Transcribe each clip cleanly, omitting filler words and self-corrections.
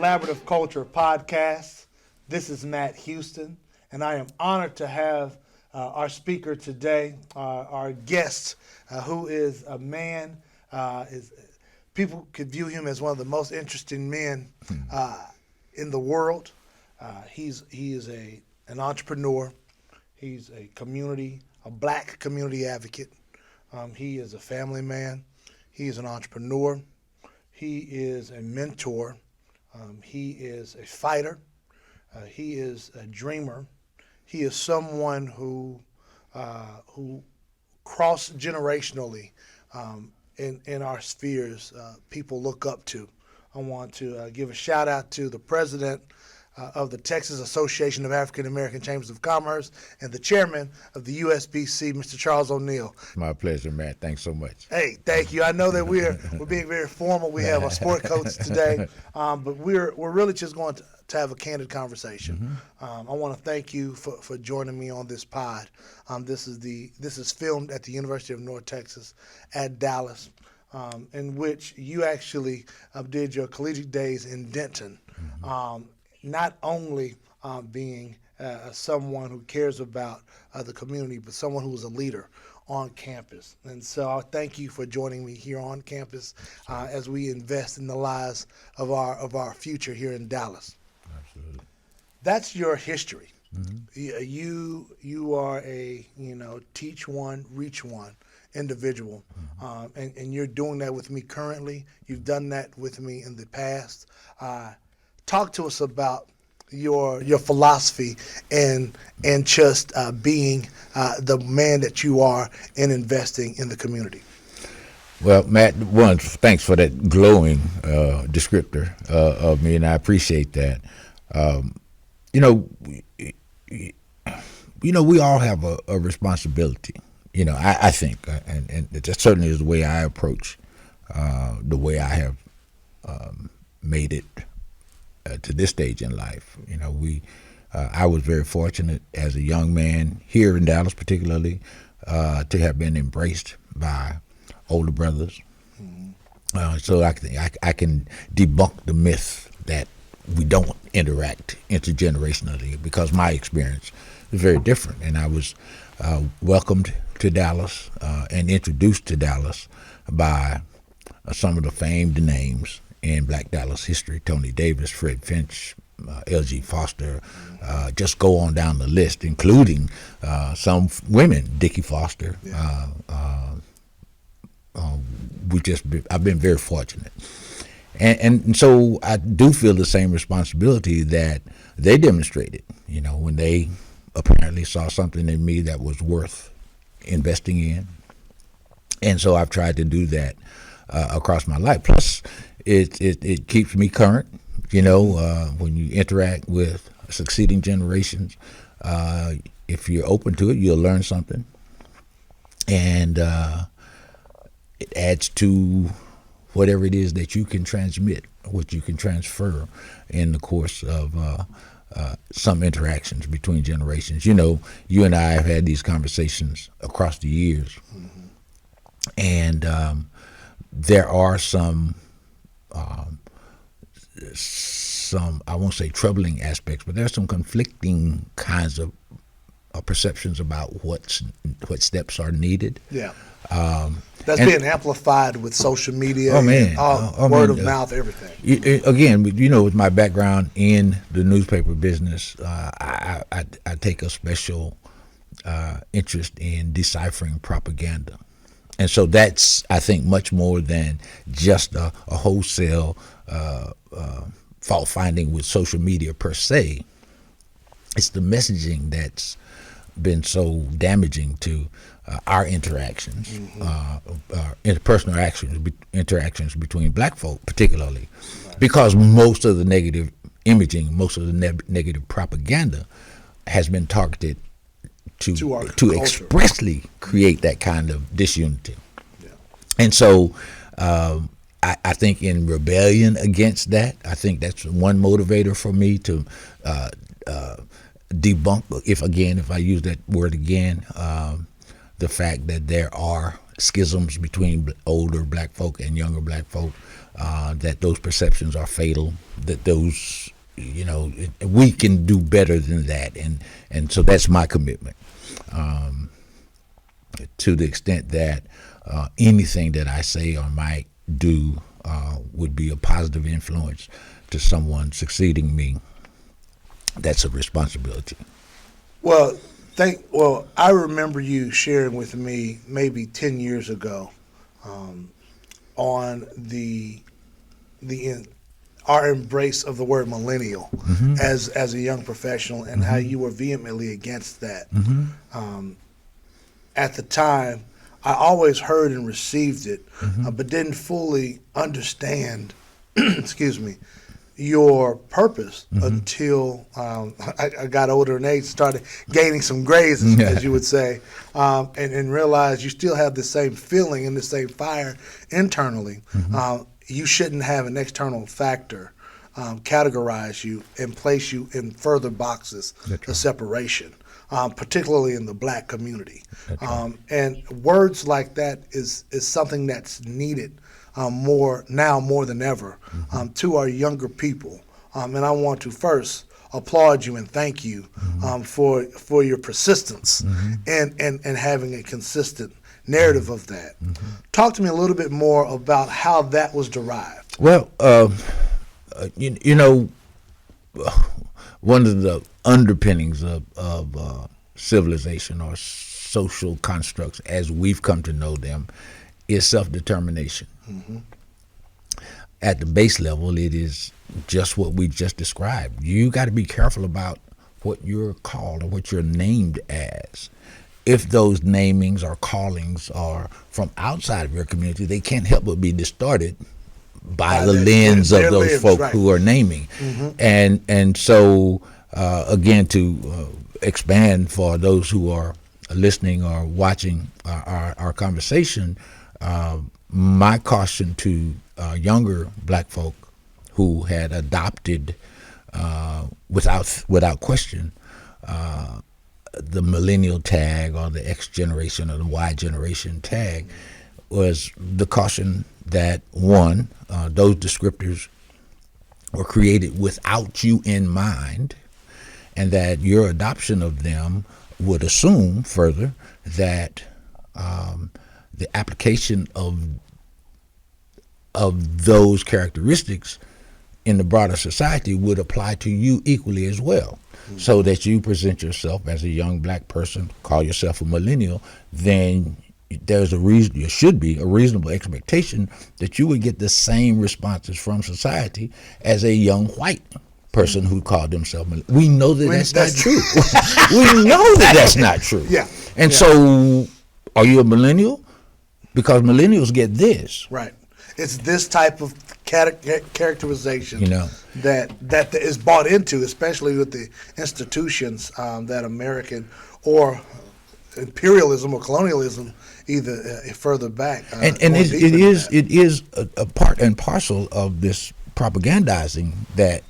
Collaborative Culture Podcast. This is Matt Houston, and I am honored to have our speaker today, our guest, who is a man, people could view him as one of the most interesting men in the world. He is an entrepreneur. He's a black community advocate. He is a family man. He is an entrepreneur. He is a mentor. He is a fighter. He is a dreamer. He is someone who cross-generationally in our spheres people look up to. I want to give a shout out to the president of the Texas Association of African American Chambers of Commerce and the chairman of the USBC, Mr. Charles O'Neill. My pleasure, Matt. Thanks so much. Hey, thank you. I know that we're being very formal. We have a sport coach today, but we're really just going to have a candid conversation. I want to thank you for joining me on this pod. This is filmed at the University of North Texas at Dallas, in which you actually did your collegiate days in Denton. Not only being someone who cares about the community, but someone who is a leader on campus. And so I thank you for joining me here on campus as we invest in the lives of our future here in Dallas. Absolutely. That's your history. You are a teach one, reach one individual, and you're doing that with me currently. You've done that with me in the past. Talk to us about your philosophy and just being the man that you are in investing in the community. Well, Matt, thanks for that glowing descriptor of me, and I appreciate that. We all have a responsibility. I think, and that certainly is the way I approach the way I have made it to this stage in life. I was very fortunate as a young man here in Dallas, particularly, to have been embraced by older brothers. So I can debunk the myth that we don't interact intergenerationally, because my experience is very different. And I was welcomed to Dallas and introduced to Dallas by some of the famed names in Black Dallas history: Tony Davis, Fred Finch, L.G. Foster. Just go on down the list, including some women, Dickie Foster. I've been very fortunate. And so I do feel the same responsibility that they demonstrated, when they apparently saw something in me that was worth investing in. And so I've tried to do that across my life. Plus, it keeps me current. When you interact with succeeding generations, if you're open to it, you'll learn something. And it adds to whatever it is that you can transmit, what you can transfer in the course of some interactions between generations. You and I have had these conversations across the years, and there are some I won't say troubling aspects, but there are some conflicting kinds of perceptions about what steps are needed. Yeah. That's being amplified with social media, word of mouth, everything. Again, with my background in the newspaper business, I take a special interest in deciphering propaganda. And so that's, I think, much more than just a wholesale fault finding with social media per se. It's the messaging that's been so damaging to our interactions, interpersonal interactions between black folk, particularly, because most of the negative imaging, most of the negative propaganda has been targeted to expressly create that kind of disunity. Yeah. And so I think in rebellion against that, I think that's one motivator for me to debunk, if I use that word again, the fact that there are schisms between older black folk and younger black folk, that those perceptions are fatal, that those, we can do better than that. And so that's my commitment, to the extent that anything that I say or might do would be a positive influence to someone succeeding me. That's a responsibility. Well, I remember you sharing with me maybe 10 years ago on our embrace of the word millennial as a young professional, and how you were vehemently against that. At the time, I always heard and received it, but didn't fully understand, excuse me, your purpose until I got older in age, started gaining some grays, as you would say, and realized you still have the same feeling and the same fire internally. You shouldn't have an external factor categorize you and place you in further boxes of separation, particularly in the black community. And words like that is something that's needed more than ever to our younger people. And I want to first applaud you and thank you for your persistence and having a consistent narrative of that. Talk to me a little bit more about how that was derived. Well, one of the underpinnings of civilization or social constructs as we've come to know them is self-determination. At the base level, it is just what we just described. You got to be careful about what you're called or what you're named as. If those namings or callings are from outside of your community, they can't help but be distorted by the lens of those folk who are naming. And so, again, to expand for those who are listening or watching our conversation, my caution to younger black folk who had adopted without question the Millennial Tag or the X generation or the Y generation tag was the caution that, one, those descriptors were created without you in mind, and that your adoption of them would assume further that the application of those characteristics in the broader society would apply to you equally as well. So that you present yourself as a young black person, call yourself a millennial, then there should be a reasonable expectation that you would get the same responses from society as a young white person who called themselves millennial. We know that that's not true. We know that that's not true. And so, are you a millennial? Because millennials get this. Right. It's this type of characterization that is bought into, especially with the institutions that American or imperialism or colonialism either further back. And it is a part and parcel of this propagandizing that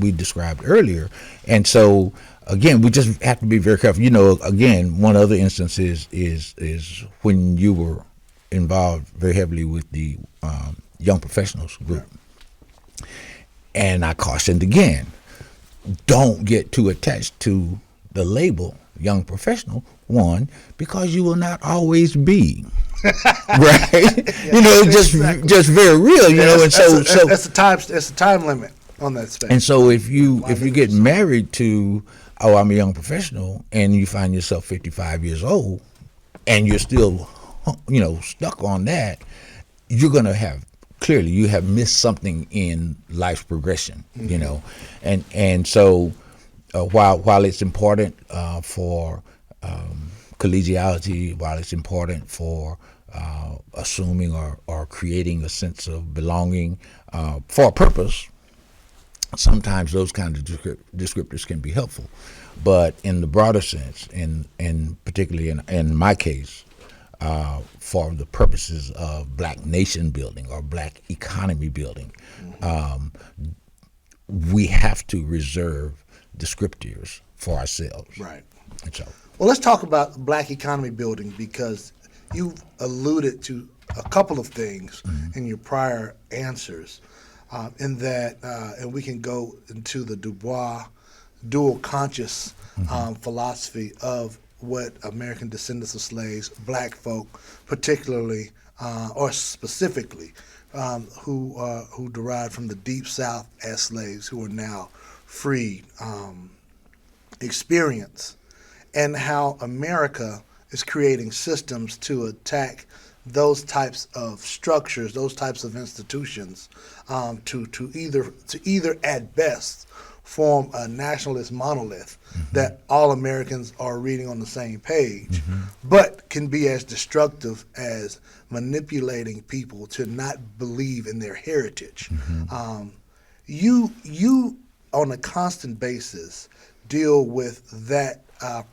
we described earlier. And so, again, we just have to be very careful. Again, one other instance is when you were involved very heavily with the young professionals group. And I cautioned again, don't get too attached to the label young professional, one, because you will not always be. Right? Just very real, and so that's the time limit on that space. And so if you get married to, I'm a young professional, and you find yourself 55 years old and you're still stuck on that, you're going to have clearly you have missed something in life's progression, and so while it's important for collegiality, while it's important for assuming or creating a sense of belonging for a purpose, sometimes those kinds of descriptors can be helpful. But in the broader sense, and particularly in my case, for the purposes of black nation building or black economy building, we have to reserve descriptors for ourselves. Right. And so, well, let's talk about black economy building, because you've alluded to a couple of things in your prior answers, in that, and we can go into the Du Bois dual conscious philosophy of what American descendants of slaves, black folk, particularly or specifically, who derived from the Deep South as slaves, who are now freed, experience, and how America is creating systems to attack those types of structures, those types of institutions, to either at best form a nationalist monolith that all Americans are reading on the same page, but can be as destructive as manipulating people to not believe in their heritage. You on a constant basis deal with that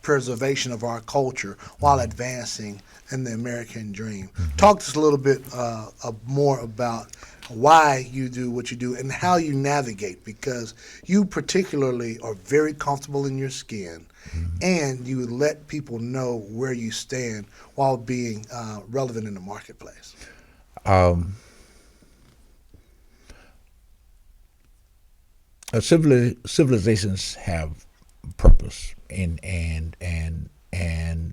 preservation of our culture while advancing in the American dream. Talk to us a little bit more about why you do what you do and how you navigate, because you particularly are very comfortable in your skin and you let people know where you stand while being relevant in the marketplace. Civilizations have purpose, and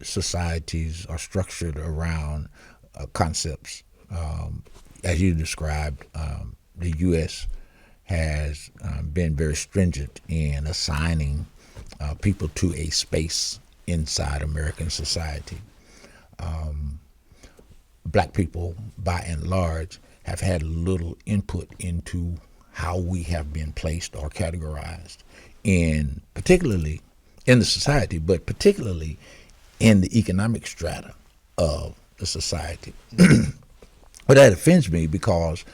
societies are structured around concepts. As you described, the U.S. has been very stringent in assigning people to a space inside American society. Black people, by and large, have had little input into how we have been placed or categorized, particularly in the society, but particularly in the economic strata of the society. But that offends me because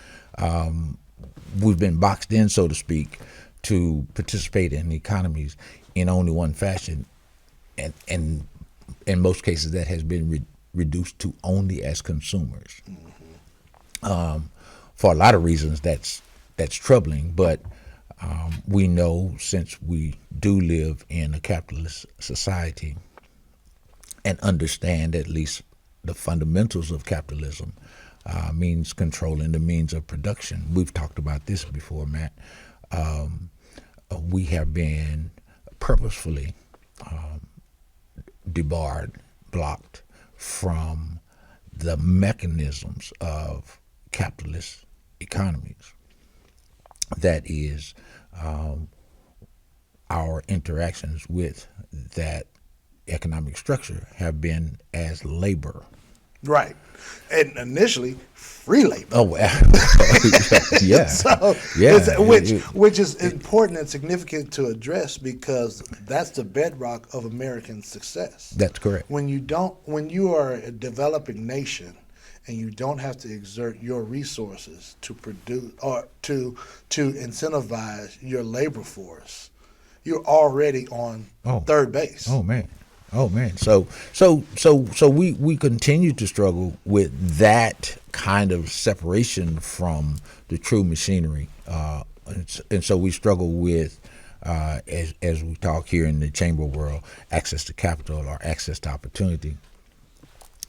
we've been boxed in, so to speak, to participate in economies in only one fashion, and in most cases that has been reduced to only as consumers. For a lot of reasons, that's troubling, but we know, since we do live in a capitalist society and understand at least the fundamentals of capitalism, means controlling the means of production. We've talked about this before, Matt. We have been purposefully debarred, blocked from the mechanisms of capitalist economies. That is, our interactions with that economic structure have been as labor. Right. And initially, free labor. Oh, well, yeah. So, Yeah. which is important and significant to address, because that's the bedrock of American success. That's correct. When you are a developing nation and you don't have to exert your resources to produce or to incentivize your labor force, you're already on third base. Oh man. So we continue to struggle with that kind of separation from the true machinery, and so we struggle with, as we talk here in the chamber world, access to capital or access to opportunity.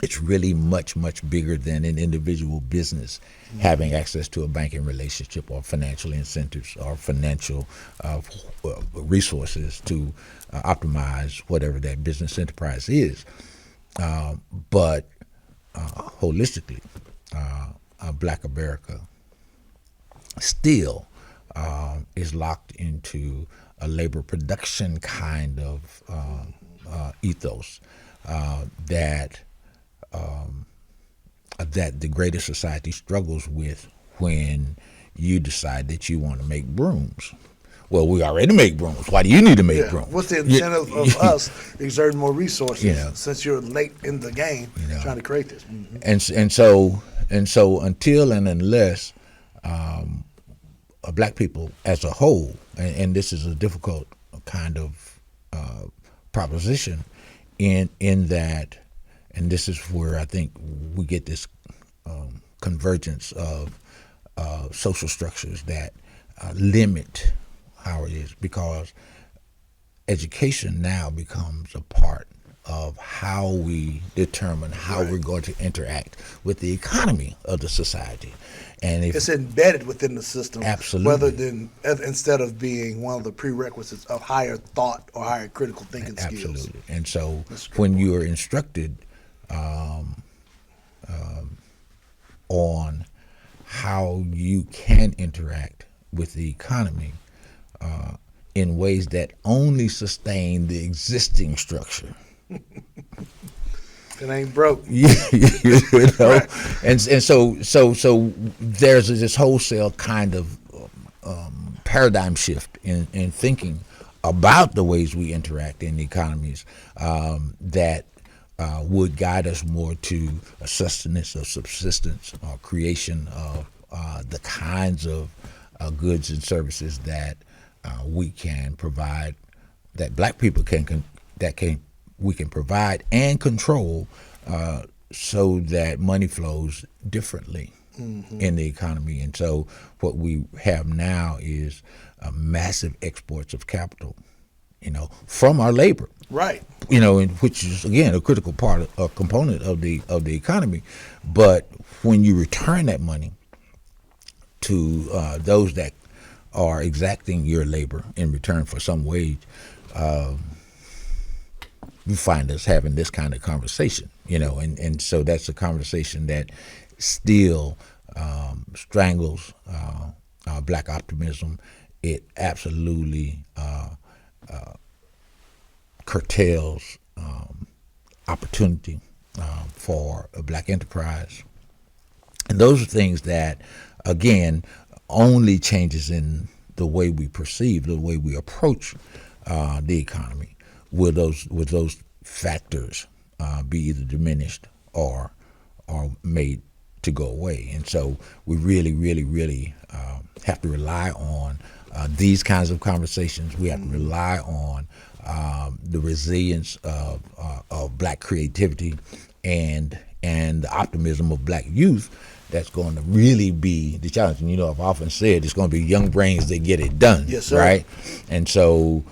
It's really much, much bigger than an individual business having access to a banking relationship or financial incentives or financial resources to optimize whatever that business enterprise is. But holistically, Black America still is locked into a labor production kind of ethos that the greater society struggles with when you decide that you want to make brooms. Well, we already make brooms. Why do you need to make brooms? What's the incentive of us exerting more resources since you're late in the game trying to create this? And so until and unless Black people as a whole, and this is a difficult kind of proposition, in that. And this is where I think we get this convergence of social structures that limit how it is, because education now becomes a part of how we determine how Right. we're going to interact with the economy of the society. And if It's embedded within the system, Absolutely. rather than instead of being one of the prerequisites of higher thought or higher critical thinking skills. Absolutely. And so That's a good when point. you are instructed on how you can interact with the economy in ways that only sustain the existing structure, It ain't broke. you know, and so there's this wholesale kind of paradigm shift in thinking about the ways we interact in economies that would guide us more to a sustenance of subsistence or creation of the kinds of goods and services that we can provide, that black people we can provide and control, so that money flows differently in the economy. And so what we have now is massive exports of capital, from our labor. Right. Which is again a critical part, a component of the economy. But when you return that money to those that are exacting your labor in return for some wage, you find us having this kind of conversation, and so that's a conversation that still strangles black optimism. It absolutely curtails opportunity for a black enterprise. And those are things that, again, only changes in the way we perceive, the way we approach the economy, will those factors be either diminished or made to go away. And so we really, really, really have to rely on these kinds of conversations. We have to rely on the resilience of black creativity and the optimism of black youth. That's going to really be the challenge. And I've often said it's going to be young brains that get it done. Yes, sir. Right? And so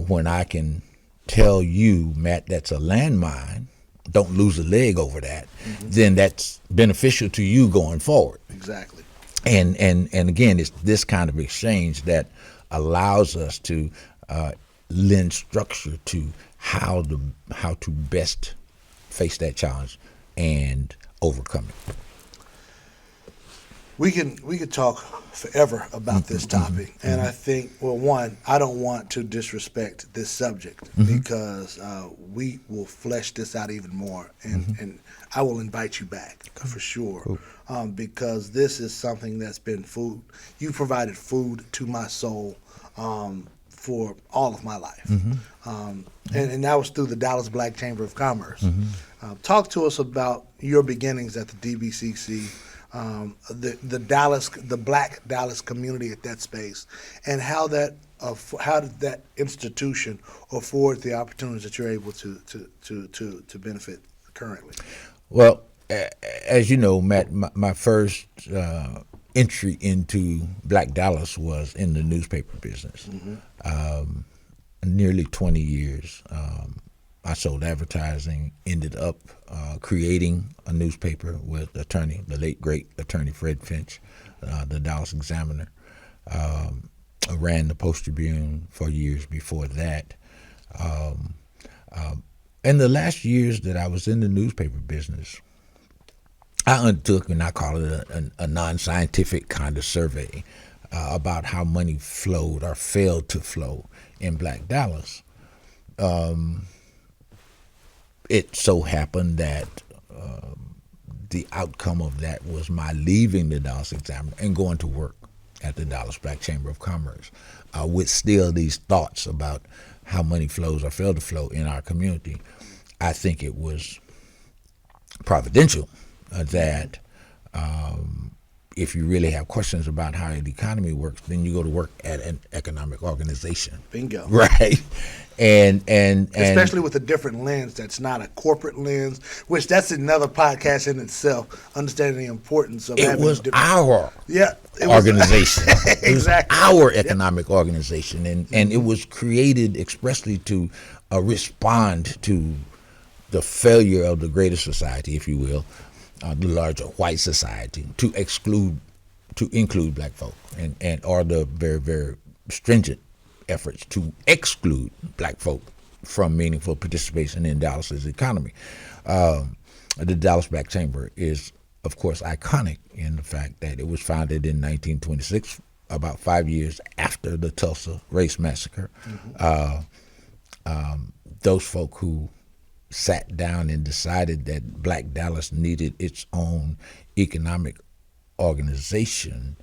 when I can tell you, Matt, that's a landmine, don't lose a leg over that, then that's beneficial to you going forward. Exactly. And again, it's this kind of exchange that allows us to lend structure to how to best face that challenge and overcome it. We could talk forever about this topic, and I think, well, one, I don't want to disrespect this subject because we will flesh this out even more, and I will invite you back for sure, because this is something that's been food. You provided food to my soul for all of my life, and that was through the Dallas Black Chamber of Commerce. Talk to us about your beginnings at the DBCC. The Black Dallas community at that space, and how did that institution afford the opportunities that you're able to benefit currently? Well, as you know, Matt, my first entry into Black Dallas was in the newspaper business. Nearly 20 years. I sold advertising, ended up creating a newspaper with the late, great attorney Fred Finch, the Dallas Examiner. I ran the Post Tribune for years before that. In the last years that I was in the newspaper business, I undertook, and I call it a non-scientific kind of survey about how money flowed or failed to flow in Black Dallas. It so happened that the outcome of that was my leaving the Dallas Examiner and going to work at the Dallas Black Chamber of Commerce with still these thoughts about how money flows or failed to flow in our community. I think it was providential that if you really have questions about how the economy works, then you go to work at an economic organization. Bingo. Right. And especially with a different lens that's not a corporate lens, which that's another podcast in itself, understanding the importance of having was different... our organization. Exactly. It was our economic organization, and it was created expressly to respond to the failure of the greater society, if you will, the larger white society, to include black folk, and are the very, very stringent efforts to exclude black folk from meaningful participation in Dallas's economy. The Dallas Black Chamber is, of course, iconic in the fact that it was founded in 1926, about 5 years after the Tulsa Race Massacre. Those folk who sat down and decided that Black Dallas needed its own economic organization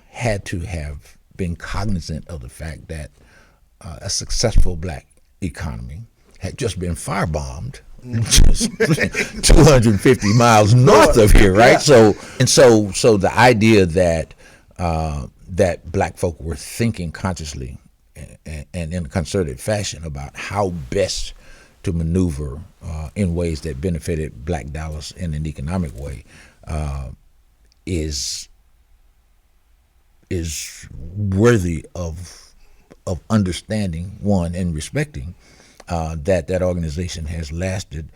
had to have been cognizant of the fact that a successful black economy had just been firebombed just 250 miles north of here, right? So the idea that that black folk were thinking consciously and in a concerted fashion about how best to maneuver in ways that benefited Black Dallas in an economic way is worthy of understanding, one, and respecting that organization has lasted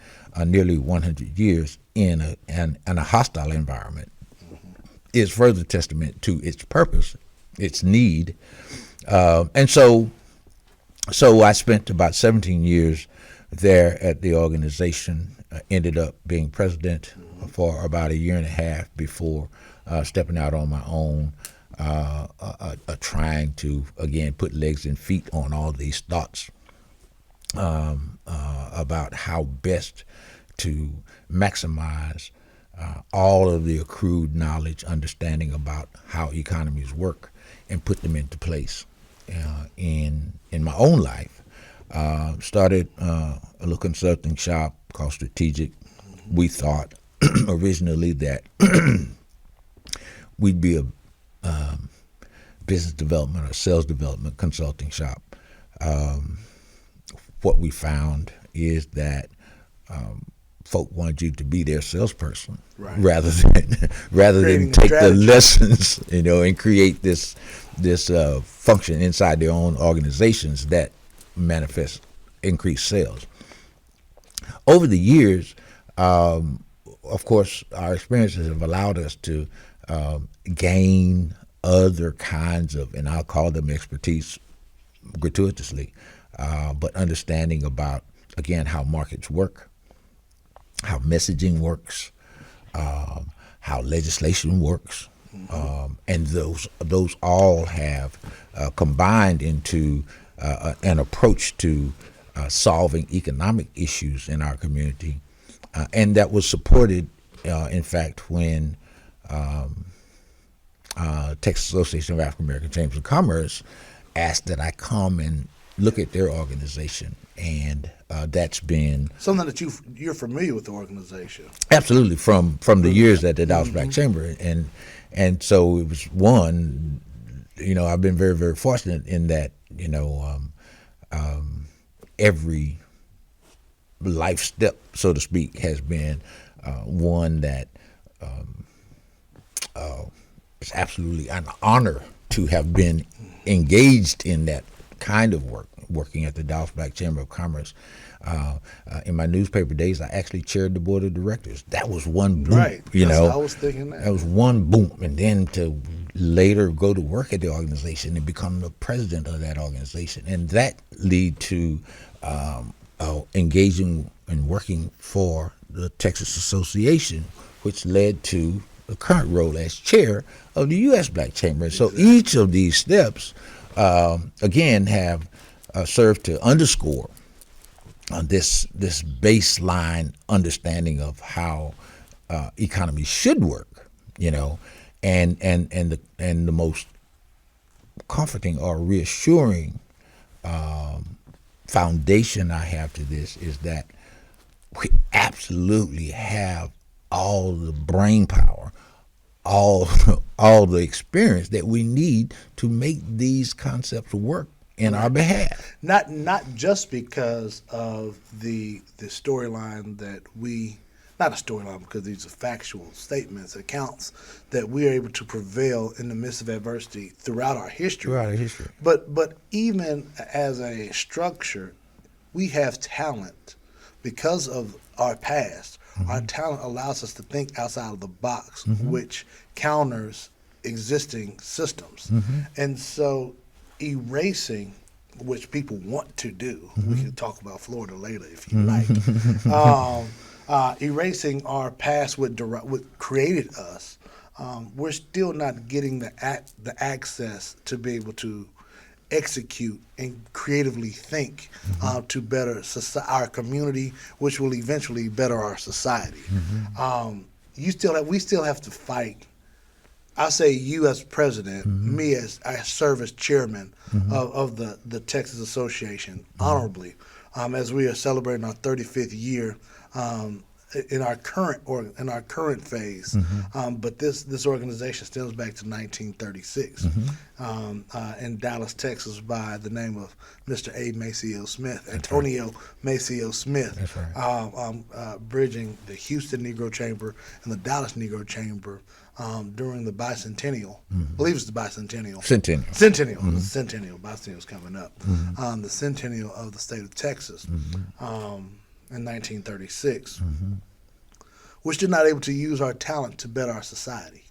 nearly 100 years in a hostile environment. Is further testament to its purpose, its need, and so I spent about 17 years there at the organization. Ended up being president for about a year and a half before stepping out on my own, trying to again put legs and feet on all these thoughts about how best to maximize all of the accrued knowledge, understanding about how economies work, and put them into place in my own life. Started a little consulting shop called Strategic. We thought originally that we'd be a business development or sales development consulting shop. What we found is that folk wanted you to be their salesperson, right, rather than take the lessons, and create this function inside their own organizations that manifest increased sales. Over the years, of course, our experiences have allowed us to gain other kinds of, and I'll call them expertise gratuitously, but understanding about, again, how markets work, how messaging works, how legislation works, and those all have combined into an approach to solving economic issues in our community, and that was supported, in fact, when Texas Association of African American Chambers of Commerce asked that I come and look at their organization, and that's been something that you're familiar with the organization. Absolutely, from the years at the Dallas Black Chamber, and so it was one. I've been very, very fortunate in that every life step, so to speak, has been one that it's absolutely an honor to have been engaged in that kind of work, working at the Dallas Black Chamber of Commerce. In my newspaper days, I actually chaired the board of directors. That was one boom, right. I was thinking that. That was one boom. And then to later go to work at the organization and become the president of that organization. And that lead to engaging and working for the Texas Association, which led to the current role as chair of the U.S. Black Chamber. And so each of these steps, again, have served to underscore this baseline understanding of how economy should work, and the most comforting or reassuring foundation I have to this is that we absolutely have all the brain power, all the experience that we need to make these concepts work in our behalf. Not just because of the storyline that not a storyline, because these are factual statements, accounts that we are able to prevail in the midst of adversity throughout our history. But even as a structure, we have talent because of our past, our talent allows us to think outside of the box, which counters existing systems. And so erasing, which people want to do, we can talk about Florida later if you like, erasing our past, what created us, we're still not getting the access to be able to execute and creatively think to better our community, which will eventually better our society. We still have to fight. I say you as president, me as I serve as chairman of the Texas Association honorably, as we are celebrating our 35th year in our current phase. But this organization stems back to 1936 in Dallas, Texas, by the name of Mr. Antonio Maceo Smith. That's right. Bridging the Houston Negro Chamber and the Dallas Negro Chamber during the bicentennial. I believe it's the bicentennial. Centennial. Bicentennial's coming up. The centennial of the state of Texas. In 1936, we're still not able to use our talent to better our society.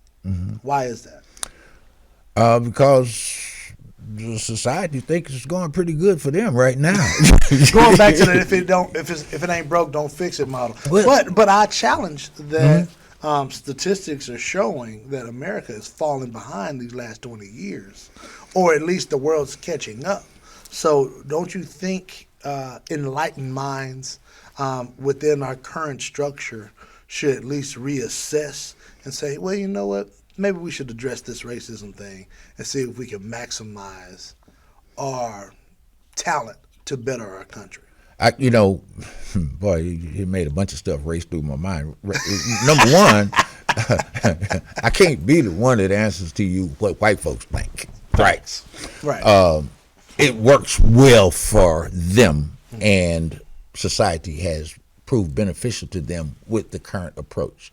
Why is that? Because the society thinks it's going pretty good for them right now. Going back to that, if it ain't broke, don't fix it model. But I challenge that. Statistics are showing that America is falling behind these last 20 years, or at least the world's catching up. So don't you think enlightened minds within our current structure should at least reassess and say, well, you know what, maybe we should address this racism thing and see if we can maximize our talent to better our country? Boy, you made a bunch of stuff race through my mind. Number one, I can't be the one that answers to you what white folks think. Right. It works well for them, and society has proved beneficial to them with the current approach.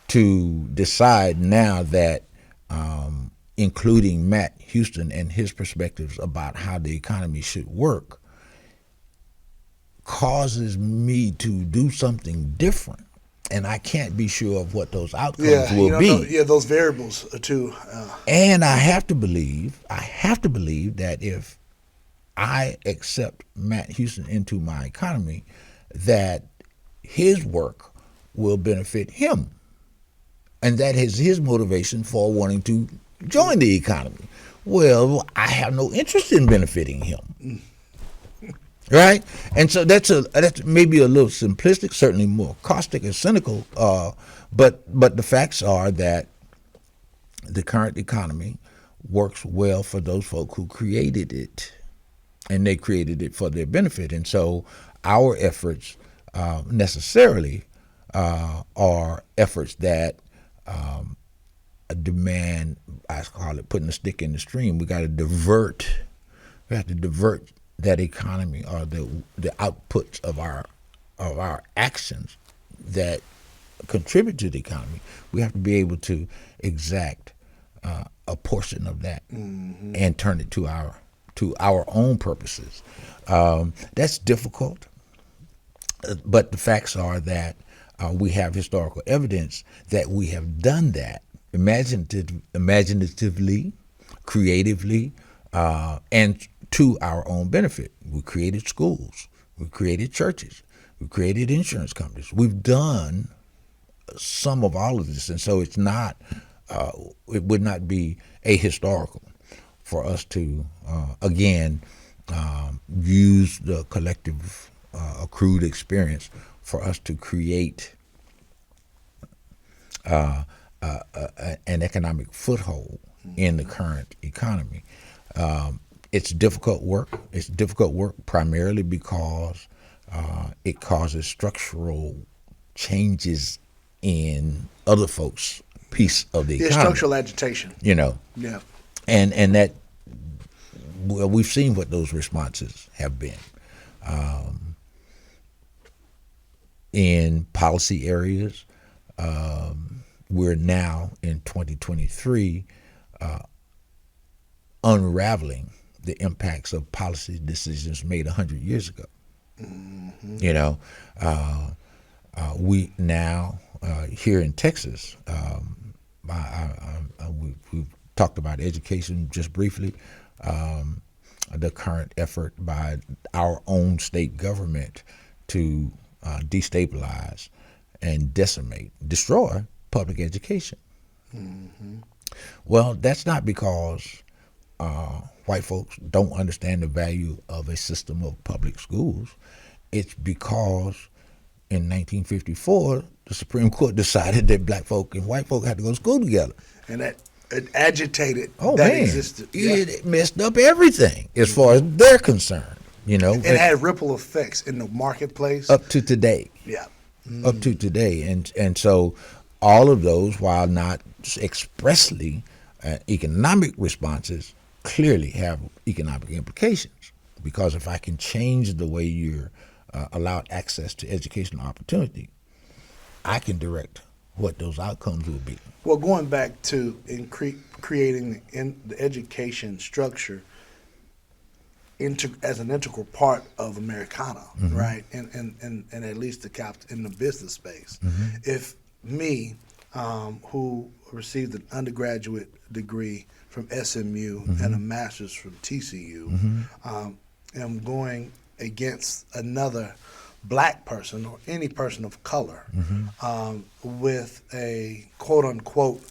To decide now that including Matt Houston and his perspectives about how the economy should work causes me to do something different, and I can't be sure of what those outcomes will be. Those variables too. And I have to believe that if I accept Matt Houston into my economy, that his work will benefit him, and that is his motivation for wanting to join the economy. Well, I have no interest in benefiting him. Right? And so that's maybe a little simplistic, certainly more caustic and cynical, but the facts are that the current economy works well for those folk who created it, and they created it for their benefit. And so our efforts necessarily are efforts that demand, I call it putting a stick in the stream. We have to divert that economy, or the outputs of our actions that contribute to the economy. We have to be able to exact a portion of that and turn it to our own purposes. That's difficult, but the facts are that we have historical evidence that we have done that imaginatively, creatively, and to our own benefit. We created schools, we created churches, we created insurance companies. We've done some of all of this, and so it's not. It would not be ahistorical for us to again use the collective accrued experience for us to create an economic foothold in the current economy. It's difficult work. It's difficult work primarily because it causes structural changes in other folks' piece of the economy. Structural agitation. Yeah. And that, well, we've seen what those responses have been. In policy areas, we're now in 2023 unraveling the impacts of policy decisions made 100 years ago. You know, we now here in Texas, we've talked about education just briefly. The current effort by our own state government to destabilize and destroy public education. Well, that's not because white folks don't understand the value of a system of public schools. It's because in 1954, the Supreme Court decided that black folk and white folk had to go to school together. And that it agitated Oh, that man. existed. It messed up everything as far as they're concerned, you know. It had ripple effects in the marketplace. Up to today. Yeah. Up to today. And so all of those, while not expressly economic responses, clearly have economic implications. Because if I can change the way you're allowed access to educational opportunity, I can direct what those outcomes will be. Well, going back to creating the education structure as an integral part of Americana, right? And at least in the business space. If me, who received an undergraduate degree from SMU and a master's from TCU, am going against another black person or any person of color with a quote unquote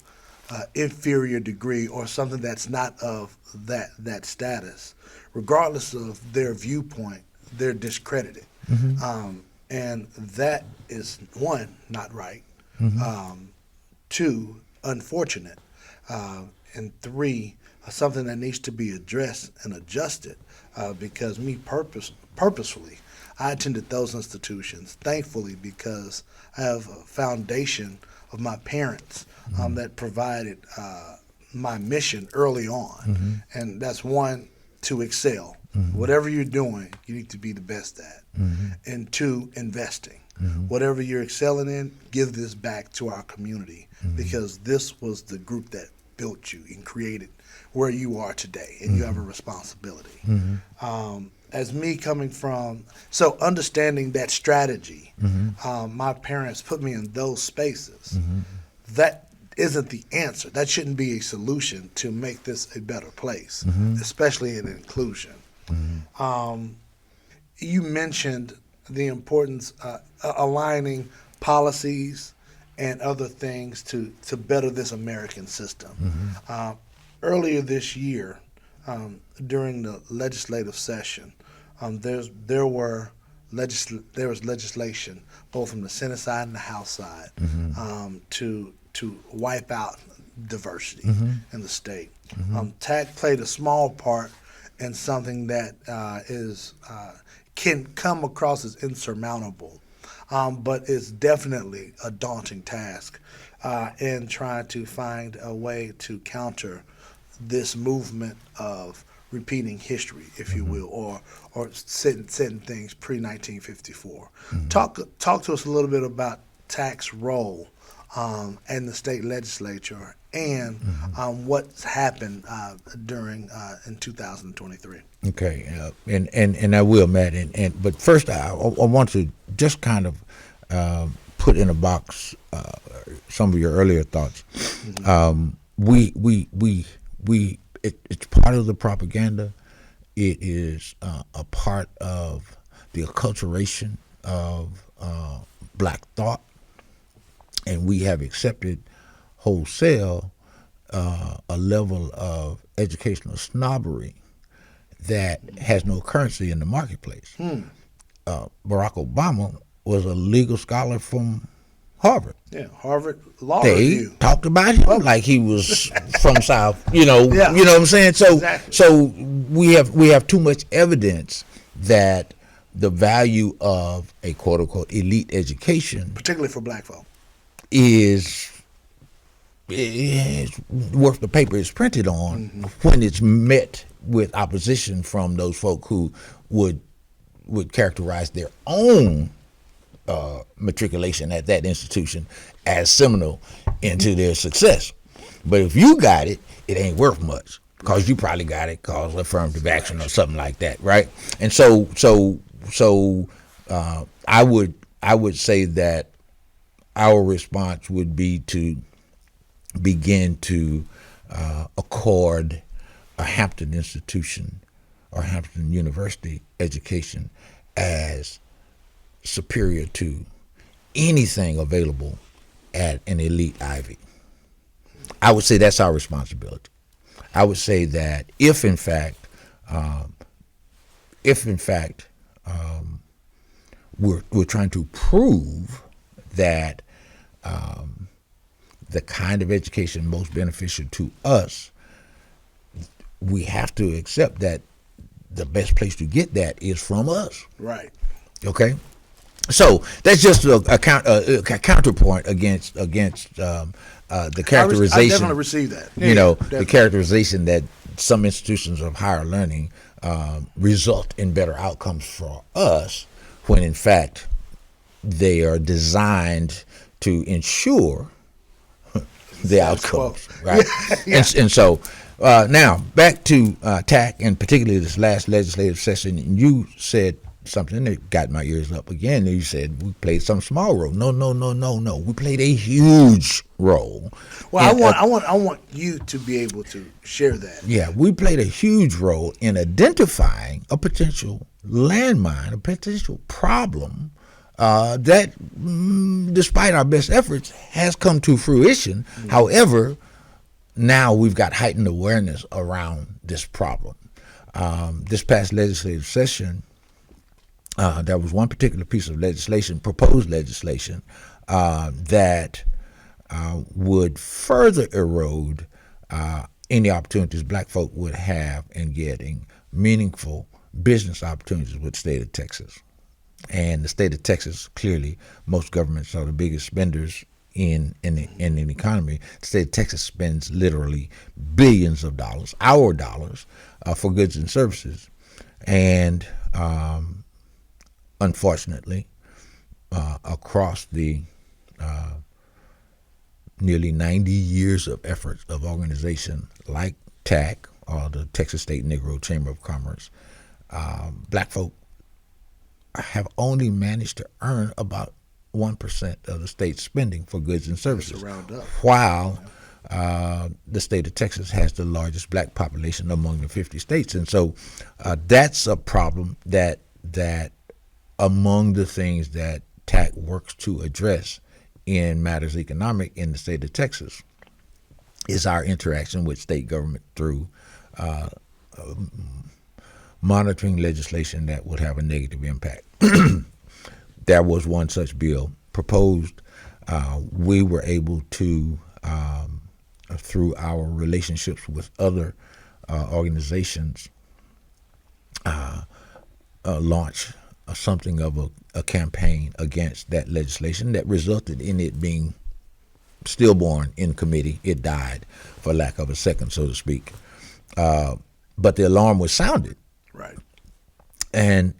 inferior degree or something that's not of that status, regardless of their viewpoint, they're discredited. And that is, one, not right, two, unfortunate, and three, something that needs to be addressed and adjusted, because me purposefully, I attended those institutions, thankfully, because I have a foundation of my parents that provided my mission early on. And that's one, to excel. Whatever you're doing, you need to be the best at. And two, investing. Whatever you're excelling in, give this back to our community, because this was the group that built you and created where you are today, and you have a responsibility. As me coming from, so understanding that strategy, my parents put me in those spaces. That isn't the answer. That shouldn't be a solution to make this a better place, especially in inclusion. You mentioned the importance aligning policies and other things to better this American system. Earlier this year, during the legislative session, there was legislation both from the Senate side and the House side to wipe out diversity in the state. TAG played a small part in something that can come across as insurmountable, but it's definitely a daunting task in trying to find a way to counter this movement of repeating history, if you will, or setting things pre-1954. Talk to us a little bit about TAG's role and the state legislature and what's happened during in 2023. Okay, and I will, Matt. But first, I want to just kind of put in a box some of your earlier thoughts. It's part of the propaganda. It is a part of the acculturation of black thought, and we have accepted wholesale a level of educational snobbery that has no currency in the marketplace. Barack Obama was a legal scholar from Harvard. Yeah, Harvard Law They Review. talked about him like he was from South, Yeah. You know what I'm saying? So Exactly. so we have too much evidence that the value of a quote unquote elite education Particularly for black folk. is worth the paper it's printed on when it's met with opposition from those folk who would characterize their own matriculation at that institution as seminal into their success. But if you got it, it ain't worth much because you probably got it because of affirmative action or something like that, right? And so I would say that our response would be to begin to accord a Hampton institution or Hampton University education as superior to anything available at an elite Ivy. I would say that's our responsibility. I would say that if in fact we're trying to prove that the kind of education most beneficial to us, we have to accept that the best place to get that is from us. Right. Okay, so that's just a counterpoint against the characterization. I definitely receive that. The characterization that some institutions of higher learning result in better outcomes for us, when in fact they are designed to ensure the outcomes, right? Yeah. And so now back to TAC, and particularly this last legislative session. You said something that got my ears up again. You said we played some small role. No. We played a huge role. Well, I want you to be able to share that. Yeah, we played a huge role in identifying a potential landmine, a potential problem that, despite our best efforts, has come to fruition. Mm-hmm. However, now we've got heightened awareness around this problem. This past legislative session, there was one particular piece of legislation, proposed legislation, that would further erode any opportunities black folk would have in getting meaningful business opportunities with the state of Texas. And the state of Texas, clearly, most governments are the biggest spenders in an economy. The state of Texas spends literally billions of dollars, our dollars, for goods and services. And unfortunately, across the nearly 90 years of efforts of organization like TAC, or the Texas State Negro Chamber of Commerce, black folk have only managed to earn about 1% of the state's spending for goods and services, while the state of Texas has the largest black population among the 50 states. And so that's a problem that among the things that TAC works to address in matters economic in the state of Texas is our interaction with state government through monitoring legislation that would have a negative impact. There was one such bill proposed. We were able to, through our relationships with other organizations, launch something of a campaign against that legislation that resulted in it being stillborn in committee. It died, for lack of a second, so to speak. But the alarm was sounded. Right. And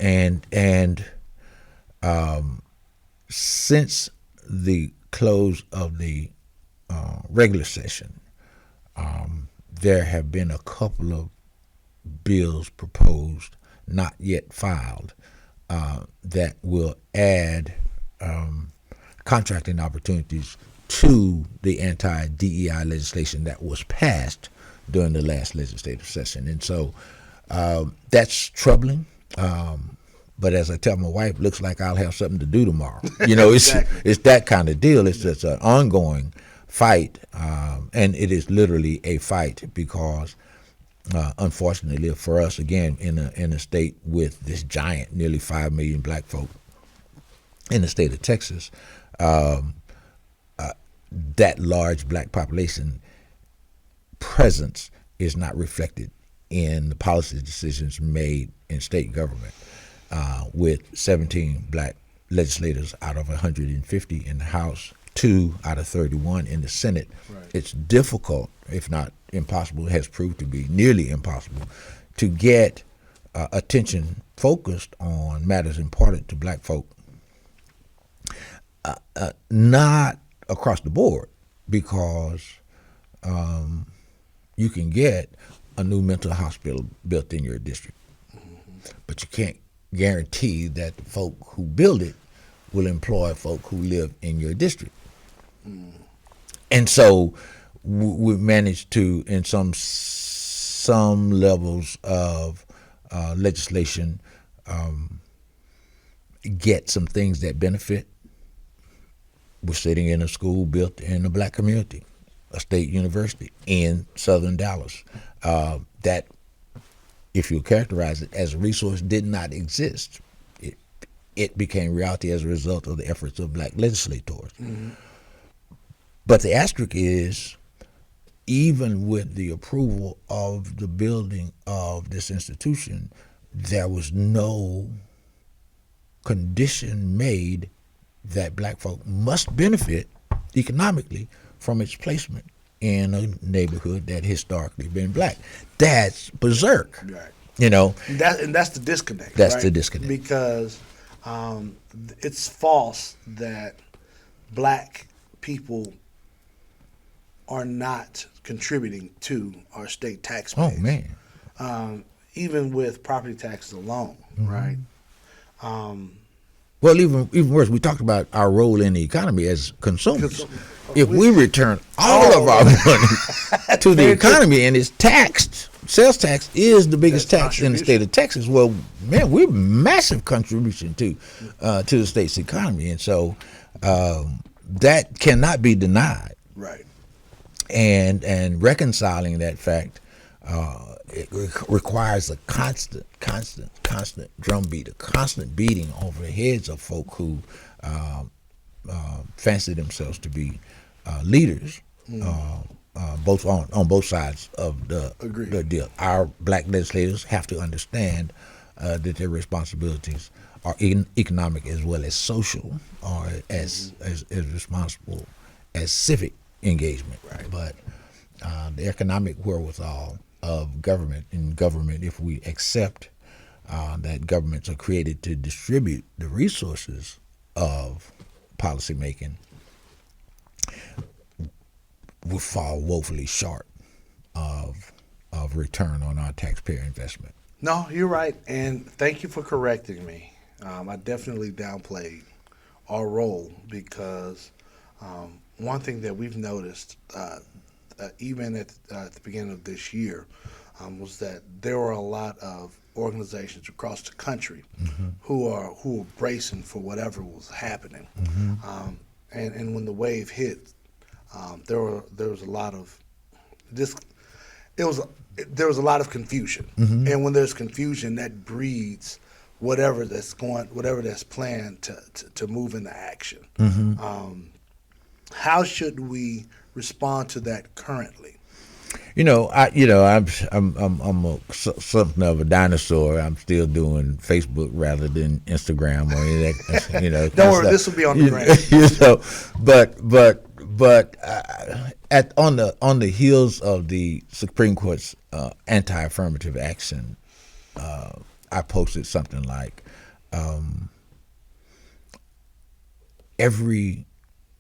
since the close of the regular session, there have been a couple of bills proposed, not yet filed, that will add contracting opportunities to the anti-DEI legislation that was passed during the last legislative session. And so that's troubling. But as I tell my wife, looks like I'll have something to do tomorrow. Exactly. It's that kind of deal. It's just an ongoing fight, and it is literally a fight because, unfortunately for us, again, in a state with this giant, nearly 5 million black folk in the state of Texas, that large black population presence is not reflected in the policy decisions made in state government. With 17 black legislators out of 150 in the House, 2 out of 31 in the Senate. Right. It's difficult, if not impossible, it has proved to be nearly impossible, to get attention focused on matters important to black folk. Not across the board, because you can get a new mental hospital built in your district, but you can't guarantee that the folk who build it will employ folk who live in your district. And so we've managed to, in some levels of legislation, get some things that benefit. We're sitting in a school built in a black community, a state university in southern Dallas, that, if you characterize it as a resource, did not exist. It became reality as a result of the efforts of black legislators. But the asterisk is, even with the approval of the building of this institution, there was no condition made that black folk must benefit economically from its placement in a neighborhood that historically been black. That's berserk. Right. You know, And that's the disconnect. That's right? the disconnect. Because it's false that black people are not contributing to our state tax base. oh man. Even with property taxes alone, right? Well, even worse, we talked about our role in the economy as consumers. If we return all of our money to the economy and it's taxed, sales tax is the biggest tax in the state of Texas. Well, man, we're a massive contribution to the state's economy, and so that cannot be denied. Right. And reconciling that fact, it requires a constant drumbeat, a constant beating over the heads of folk who fancy themselves to be leaders, both on both sides of the deal. Our black legislators have to understand that their responsibilities are economic as well as social, or as responsible as civic engagement. Right. But the economic wherewithal of government, if we accept that governments are created to distribute the resources of policymaking, will fall woefully short of return on our taxpayer investment. No, you're right, and thank you for correcting me. I definitely downplayed our role because one thing that we've noticed, even at the beginning of this year, was that there were a lot of organizations across the country who were bracing for whatever was happening, and when the wave hit, there was a lot of this. There was a lot of confusion, and when there's confusion, that breeds whatever that's planned to move into action. How should we respond to that currently? I'm something of a dinosaur. I'm still doing Facebook rather than Instagram or any of that. Don't worry, this will be on the ground. But on the heels of the Supreme Court's anti-affirmative action, I posted something like, every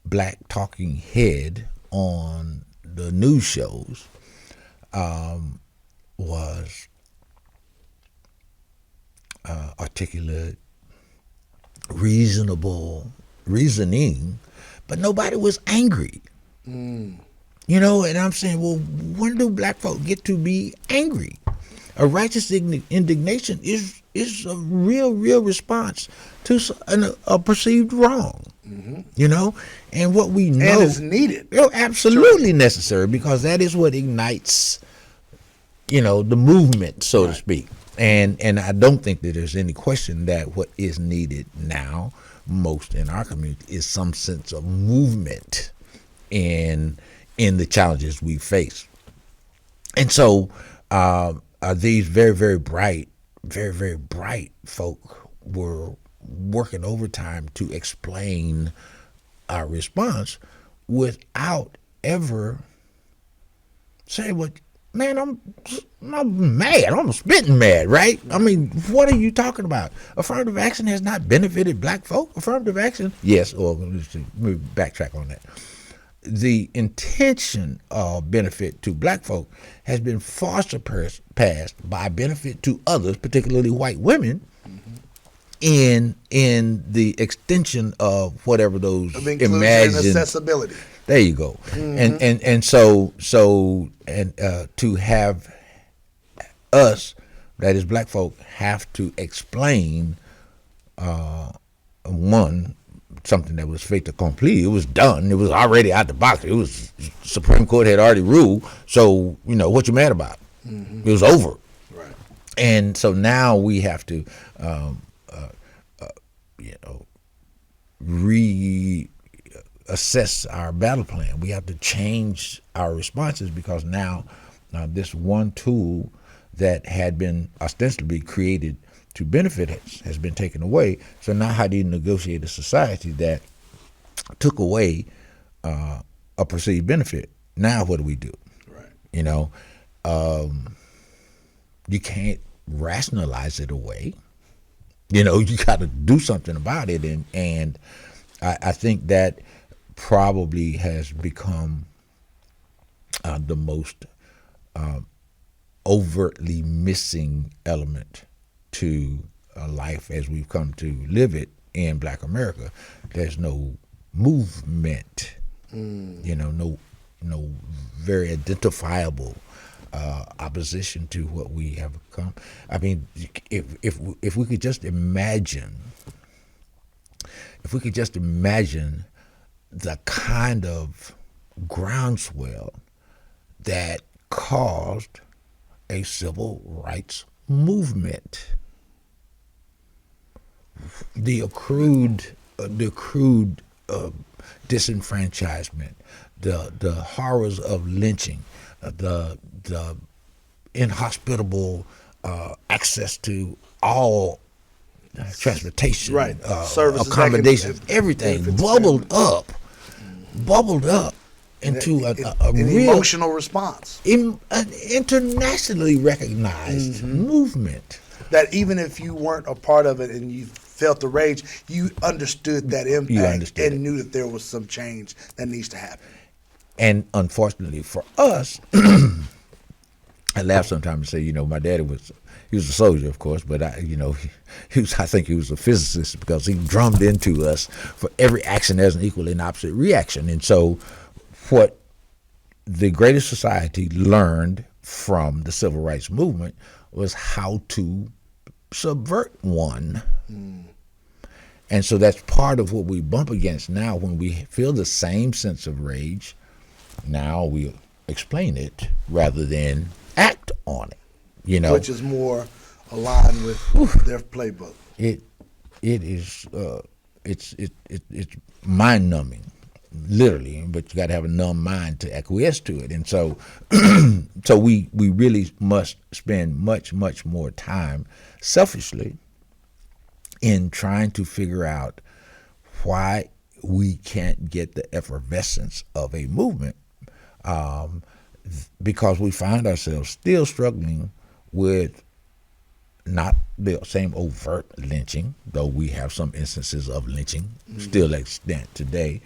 black talking head on the news shows was articulate, reasoning, but nobody was angry. And I'm saying, well, when do black folk get to be angry? A righteous indignation is a real response to a perceived wrong. And what we know, and it's needed. Absolutely necessary, because that is what ignites, the movement, so to speak. And I don't think that there's any question that what is needed now, most in our community, is some sense of movement in the challenges we face. And so these very bright folk were working overtime to explain our response without ever saying, "What, man? I'm mad. I'm spitting mad, right? I mean, what are you talking about? Affirmative action has not benefited black folk. Affirmative action, yes." Or let me backtrack on that. The intention of benefit to black folk has been far surpassed by benefit to others, particularly white women, in the extension of whatever those Of inclusion and imagined. accessibility. There you go. And so to have us, that is black folk, have to explain something that was fait accompli. It was done. It was already out the box. It was Supreme Court had already ruled. So what you mad about? It was over. Right. And so now we have to reassess our battle plan. We have to change our responses because now this one tool that had been ostensibly created to benefit us has been taken away. So now how do you negotiate a society that took away a perceived benefit? Now what do we do? Right. You can't rationalize it away. You got to do something about it, and I think that probably has become the most overtly missing element to life as we've come to live it in Black America. There's no movement, no very identifiable opposition to what we have become. I mean, if we could just imagine, the kind of groundswell that caused a civil rights movement, the accrued disenfranchisement, the horrors of lynching, the inhospitable access to all transportation, right, services, accommodations, everything bubbled up into a real emotional response, an internationally recognized movement. That even if you weren't a part of it and you felt the rage, you understood that impact and knew that there was some change that needs to happen. And unfortunately for us, I laugh sometimes and say, my daddy was a soldier, of course, but I think he was a physicist because he drummed into us for every action there's an equal and opposite reaction. And so what the greatest society learned from the civil rights movement was how to subvert one. And so that's part of what we bump against now when we feel the same sense of rage. Now we explain it rather than act on it, which is more aligned with their playbook. It is it's mind numbing, literally, but you got to have a numb mind to acquiesce to it. And so so we really must spend much more time selfishly in trying to figure out why we can't get the effervescence of a movement, because we find ourselves still struggling with not the same overt lynching, though we have some instances of lynching still extant today.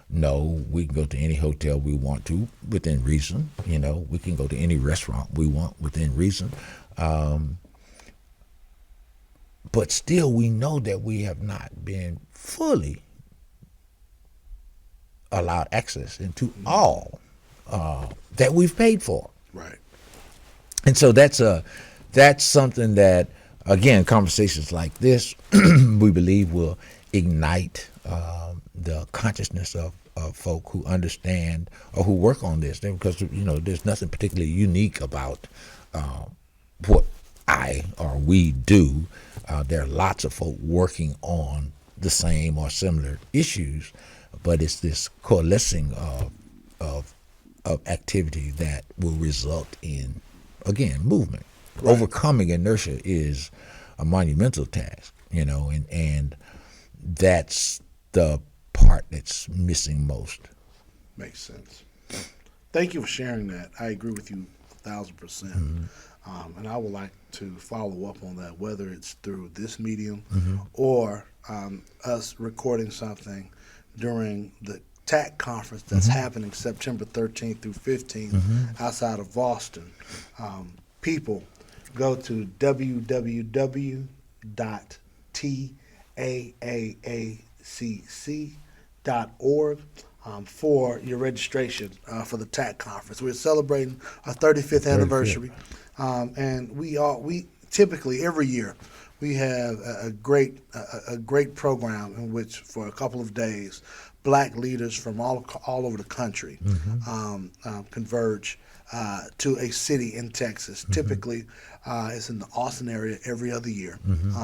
No, we can go to any hotel we want to within reason. We can go to any restaurant we want within reason. But still, we know that we have not been fully allowed access into all that we've paid for. Right. And so that's something that, again, conversations like this, we believe will ignite the consciousness of folk who understand or who work on this. Because, there's nothing particularly unique about what I or we do. There are lots of folk working on the same or similar issues, but it's this coalescing of activity that will result in, again, movement. Right. Overcoming inertia is a monumental task, and that's the part that's missing most. Makes sense. Thank you for sharing that. I agree with you 1,000%. And I would like to follow up on that, whether it's through this medium or us recording something during the TAC conference that's happening September 13th through 15th outside of Boston. People, go to www.tacconf.org TAAACC.org for your registration for the TAG conference. We're celebrating our 35th anniversary, and we typically every year we have a great program in which for a couple of days, Black leaders from all over the country converge to a city in Texas. Typically, it's in the Austin area every other year,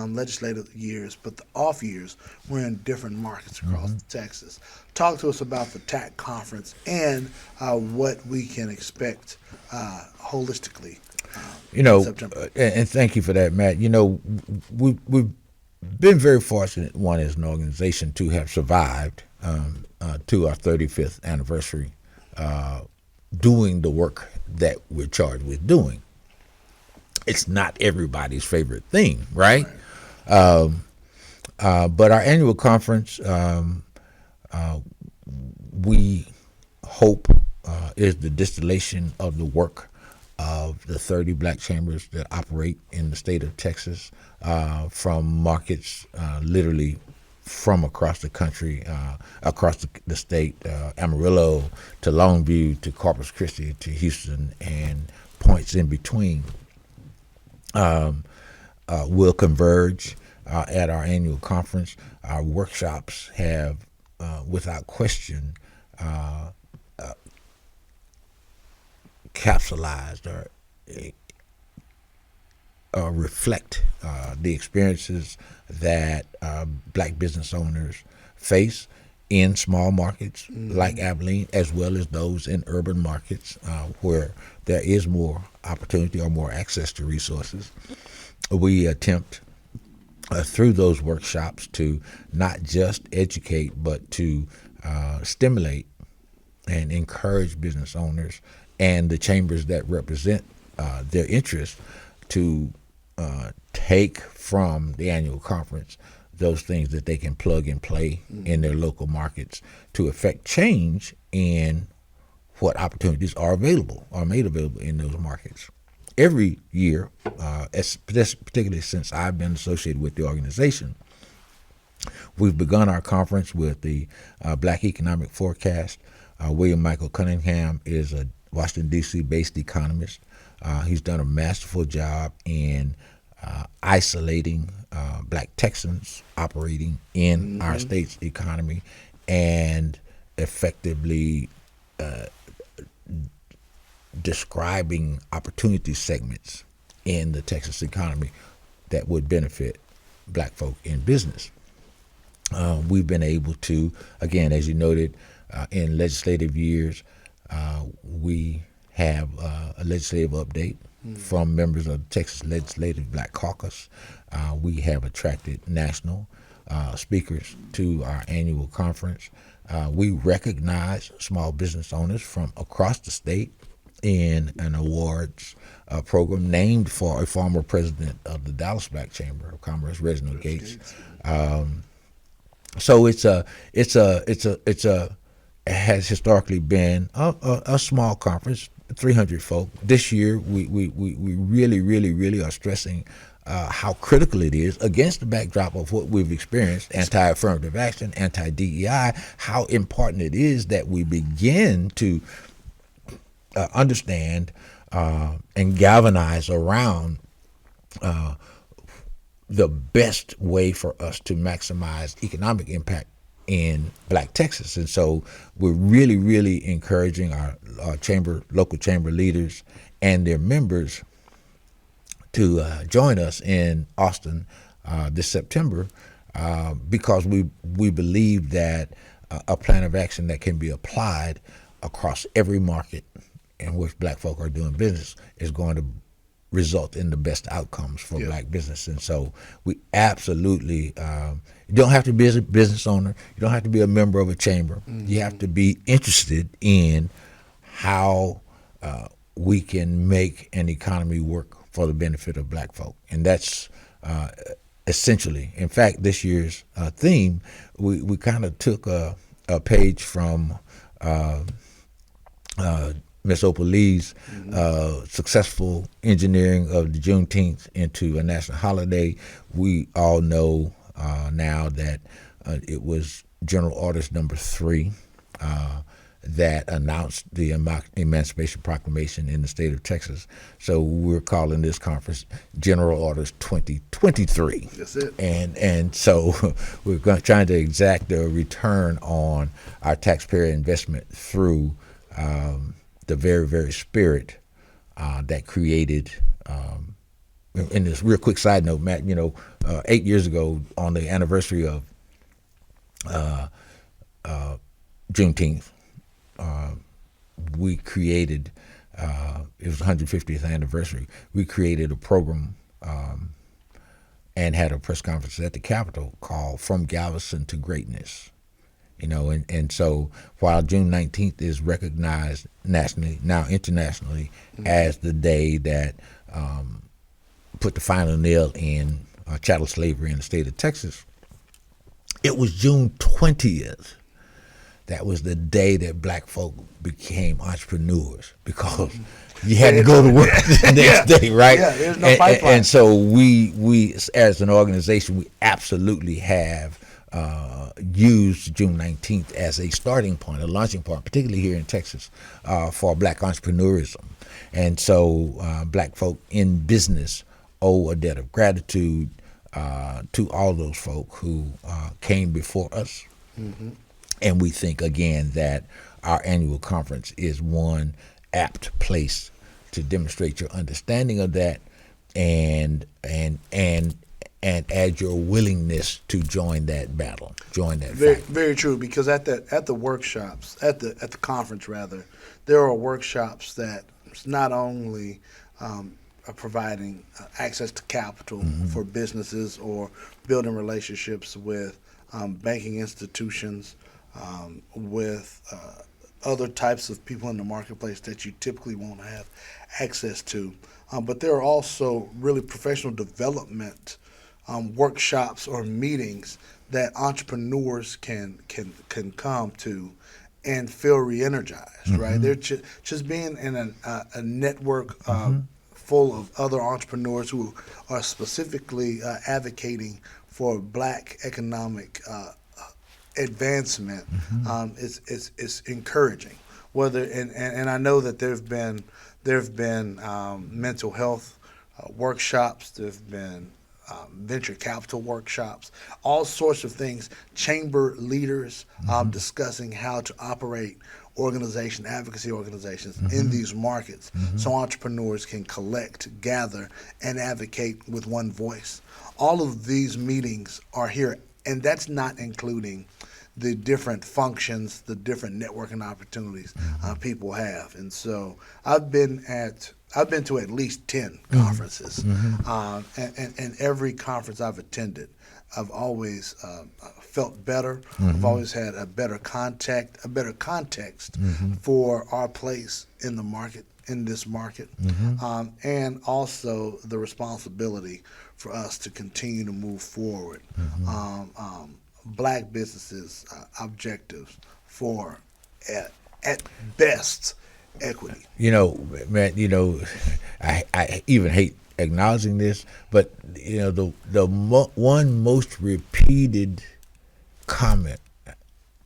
legislative years, but the off years, we're in different markets across Texas. Talk to us about the TAC conference and what we can expect holistically. In September. And thank you for that, Matt. We've been very fortunate, one, as an organization, to have survived to our 35th anniversary doing the work that we're charged with doing. It's not everybody's favorite thing, right? But our annual conference, we hope is the distillation of the work of the 30 Black chambers that operate in the state of Texas, from markets literally from across the country, across the state, Amarillo to Longview to Corpus Christi to Houston and points in between, will converge at our annual conference. Our workshops have, without question, capsulized or reflect the experiences that Black business owners face in small markets like Abilene, as well as those in urban markets where there is more opportunity or more access to resources. We attempt through those workshops to not just educate, but to stimulate and encourage business owners and the chambers that represent their interests to take from the annual conference those things that they can plug and play in their local markets to affect change in what opportunities are made available in those markets. Every year, particularly since I've been associated with the organization, we've begun our conference with the Black Economic Forecast. William Michael Cunningham is a Washington, D.C. based economist. He's done a masterful job in isolating Black Texans operating in our state's economy and effectively describing opportunity segments in the Texas economy that would benefit Black folk in business. We've been able to, again, as you noted, in legislative years, we have a legislative update from members of the Texas Legislative Black Caucus. We have attracted national speakers to our annual conference. We recognize small business owners from across the state in an awards program named for a former president of the Dallas Black Chamber of Commerce, Reginald Gates. So it has historically been a small conference, 300 folk. This year, we really are stressing how critical it is against the backdrop of what we've experienced, anti-affirmative action, anti-DEI, how important it is that we begin to understand and galvanize around the best way for us to maximize economic impact in Black Texas. And so we're really encouraging our local chamber leaders and their members to join us in Austin this September because we believe that a plan of action that can be applied across every market in which Black folk are doing business is going to result in the best outcomes for Black business. And so we absolutely, you don't have to be a business owner, you don't have to be a member of a chamber, you have to be interested in how we can make an economy work for the benefit of Black folk. And that's essentially, in fact, this year's theme, we kind of took a page from Miss Opal Lee's successful engineering of the Juneteenth into a national holiday. We all know now that it was General Orders number 3 that announced the Emancipation Proclamation in the state of Texas. So we're calling this conference General Orders 2023. That's it. And so we're trying to exact a return on our taxpayer investment through the very, very spirit that created. And this real quick side note, Matt, 8 years ago on the anniversary of Juneteenth, we created, it was the 150th anniversary, we created a program and had a press conference at the Capitol called From Galveston to Greatness. And so while June 19th is recognized nationally, now internationally, as the day that put the final nail in chattel slavery in the state of Texas, it was June 20th. That was the day that black folk became entrepreneurs, because you had to go to work the next day, right? Yeah, there's no pipeline. And so we as an organization, we absolutely have used June 19th as a starting point, a launching point, particularly here in Texas, for black entrepreneurism. And so black folk in business owe a debt of gratitude to all those folk who came before us. Mm-hmm. And we think, again, that our annual conference is one apt place to demonstrate your understanding of that and add your willingness to join that battle, join that fight. Very true, because at the workshops, at the conference rather, there are workshops that not only are providing access to capital for businesses or building relationships with banking institutions, with other types of people in the marketplace that you typically won't have access to. But there are also really professional development workshops or meetings that entrepreneurs can come to and feel re-energized, right? They're just being in a network full of other entrepreneurs who are specifically advocating for black economic advancement is encouraging. And I know that there have been mental health workshops, there have been venture capital workshops, all sorts of things. Chamber leaders discussing how to operate advocacy organizations in these markets, so entrepreneurs can collect, gather, and advocate with one voice. All of these meetings are here, and that's not including the different functions, the different networking opportunities people have. And so I've been to at least 10 conferences, and every conference I've attended, I've always felt better. I've always had a better context for our place in the market, in this market, and also the responsibility for us to continue to move forward. Black businesses' objectives for, at best, equity. Matt, I even hate acknowledging this, but one most repeated comment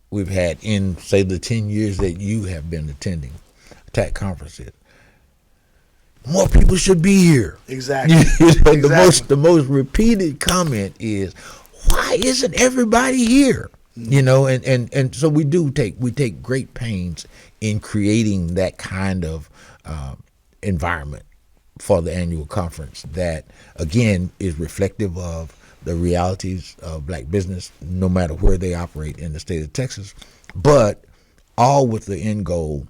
we've had in, say, the 10 years that you have been attending TAC conferences, more people should be here. Exactly. The most repeated comment is, why isn't everybody here? And so we take great pains in creating that kind of environment for the annual conference that, again, is reflective of the realities of black business, no matter where they operate in the state of Texas, but all with the end goal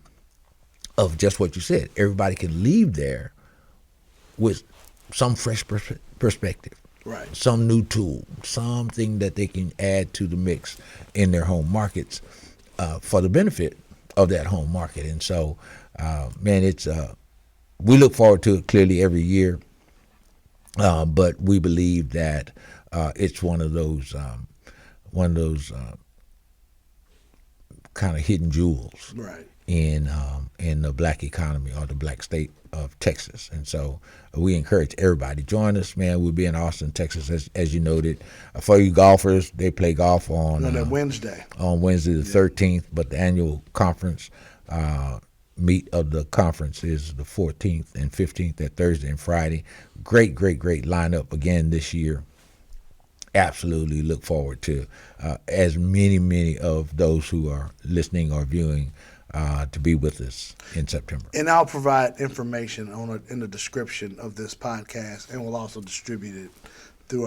of just what you said. Everybody can leave there with some fresh perspective. Right. Some new tool, something that they can add to the mix in their home markets for the benefit of that home market. And so, it's we look forward to it clearly every year, but we believe that it's one of those kind of hidden jewels Right. in the black economy or the black state of Texas. And so we encourage everybody, join us, man. We'll be in Austin, Texas, as you noted. For you golfers, they play golf on that Wednesday. On Wednesday the 13th, but the annual conference meet of the conference is the 14th and 15th, that Thursday and Friday. Great lineup again this year. Absolutely look forward to as many of those who are listening or viewing to be with us in September. And I'll provide information in the description of this podcast, and we'll also distribute it through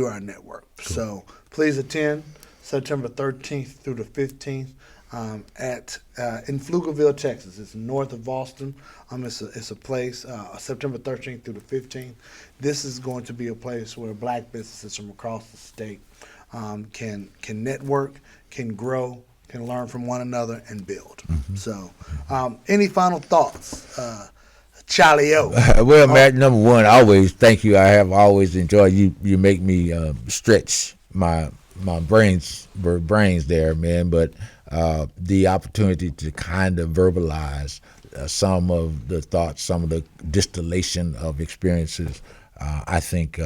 our network. Cool. So please attend September 13th through the 15th in Pflugerville, Texas. It's north of Austin. It's a place September 13th through the 15th. This is going to be a place where black businesses from across the state can network, can grow, can learn from one another, and build. Mm-hmm. So, any final thoughts, Charlie O? Well, Matt, number one, always thank you. I have always enjoyed you. You make me stretch my brains there, man. But the opportunity to kind of verbalize some of the thoughts, some of the distillation of experiences, I think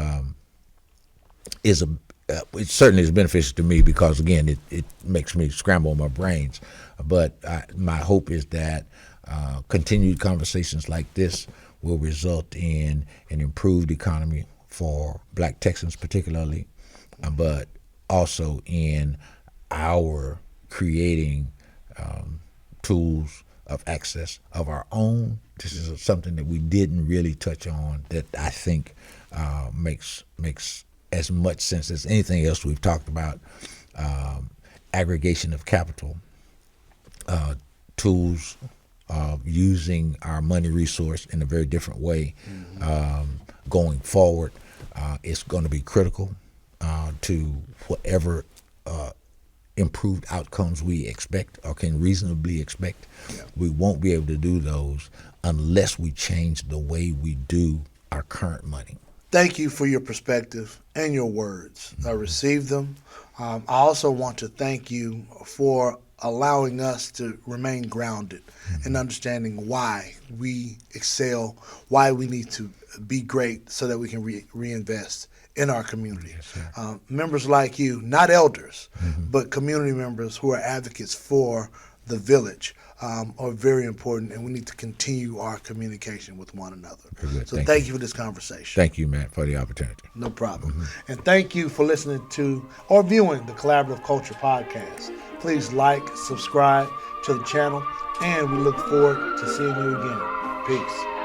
it certainly is beneficial to me because, again, it makes me scramble my brains. But my hope is that continued conversations like this will result in an improved economy for black Texans particularly, but also in our creating tools of access of our own. This is something that we didn't really touch on that I think makes as much sense as anything else we've talked about. Aggregation of capital, tools of using our money resource in a very different way. Going forward, it's going to be critical to whatever improved outcomes we expect or can reasonably expect. Yeah. We won't be able to do those unless we change the way we do our current money. Thank you for your perspective and your words. I received them. I also want to thank you for allowing us to remain grounded in understanding why we excel, why we need to be great so that we can reinvest in our community. Yes, members like you, not elders, but community members who are advocates for the village, are very important, and we need to continue our communication with one another. So thank you for this conversation. Thank you, Matt, for the opportunity. No problem. And thank you for listening to or viewing the Collaborative Culture Podcast. Please like, subscribe to the channel, and we look forward to seeing you again. Peace.